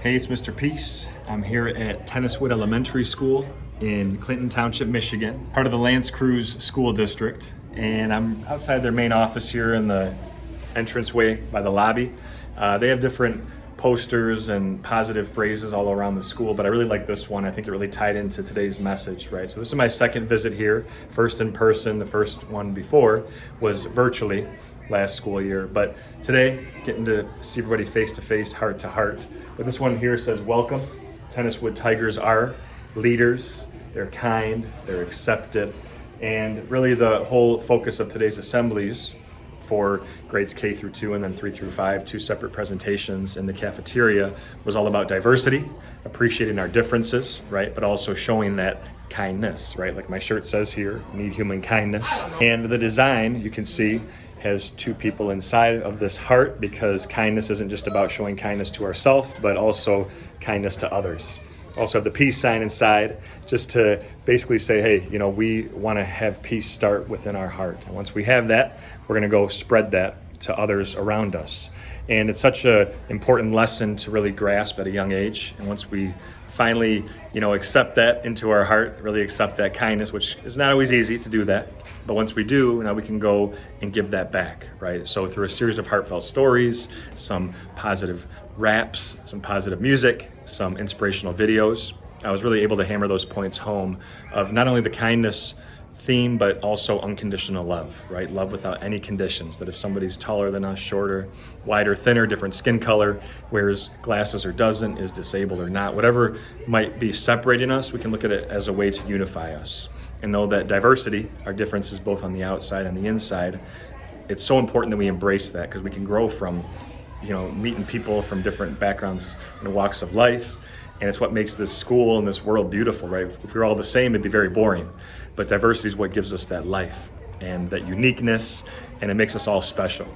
Hey, it's Mr. Peace. I'm here at Tenniswood Elementary School in Clinton Township, Michigan, part of the Lance Cruz School District. And I'm outside their main office here in the entranceway by the lobby. They have different posters and positive phrases all around the school, but I really like this one. I think it really tied into today's message, right? So this is my second visit here, first in person. The first one before was virtually last school year, but today getting to see everybody face to face, heart to heart. But this one here says, welcome. Tenniswood Tigers are leaders. They're kind, they're accepted, and really the whole focus of today's assemblies for grades K through 2 and then 3 through 5, two separate presentations in the cafeteria, was all about diversity, appreciating our differences, right? But also showing that kindness, right? Like my shirt says here, need human kindness. And the design, you can see, has two people inside of this heart, because kindness isn't just about showing kindness to ourselves, but also kindness to others. Also have the peace sign inside, just to basically say, hey, you know, we want to have peace start within our heart. And once we have that, we're going to go spread that to others around us. And it's such an important lesson to really grasp at a young age. And once we finally, you know, accept that into our heart, really accept that kindness, which is not always easy to do that. But once we do, now we can go and give that back, right? So through a series of heartfelt stories, some positive raps, some positive music, some inspirational videos, I was really able to hammer those points home of not only the kindness theme, but also unconditional love, right? Love without any conditions, that if somebody's taller than us, shorter, wider, thinner, different skin color, wears glasses or doesn't, is disabled or not, whatever might be separating us, we can look at it as a way to unify us and know that diversity, our differences both on the outside and the inside, it's so important that we embrace that, because we can grow from, you know, meeting people from different backgrounds and walks of life. And it's what makes this school and this world beautiful, right? If we were all the same, it'd be very boring. But diversity is what gives us that life and that uniqueness, and it makes us all special,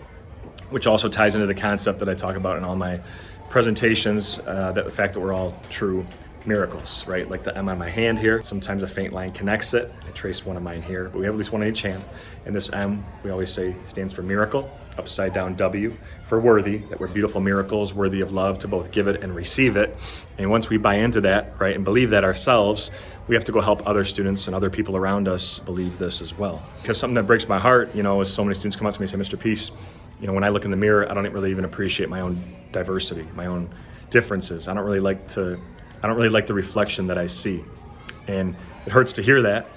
which also ties into the concept that I talk about in all my presentations, that the fact that we're all true miracles, right? Like the M on my hand here, sometimes a faint line connects it. I traced one of mine here, but we have at least one on each hand. And this M, we always say, stands for miracle, upside down W for worthy, that we're beautiful miracles, worthy of love, to both give it and receive it. And once we buy into that, right, and believe that ourselves, we have to go help other students and other people around us believe this as well. Because something that breaks my heart, you know, is so many students come up to me and say, Mr. Peace, you know, when I look in the mirror, I don't really even appreciate my own diversity, my own differences. I don't really like the reflection that I see. And it hurts to hear that,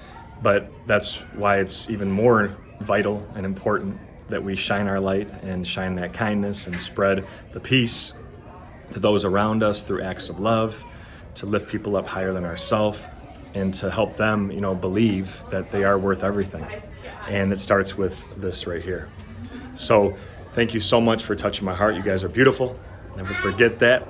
but that's why it's even more vital and important that we shine our light and shine that kindness and spread the peace to those around us through acts of love, to lift people up higher than ourselves, and to help them, you know, believe that they are worth everything. And it starts with this right here. So thank you so much for touching my heart. You guys are beautiful. Never forget that.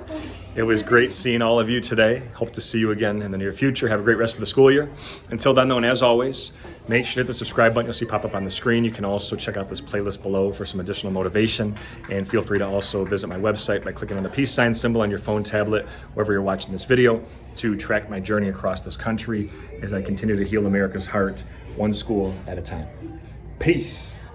It was great seeing all of you today. Hope to see you again in the near future. Have a great rest of the school year. Until then, though, and as always, make sure to hit the subscribe button you'll see pop up on the screen. You can also check out this playlist below for some additional motivation. And feel free to also visit my website by clicking on the peace sign symbol on your phone, tablet, wherever you're watching this video, to track my journey across this country as I continue to heal America's heart, one school at a time. Peace.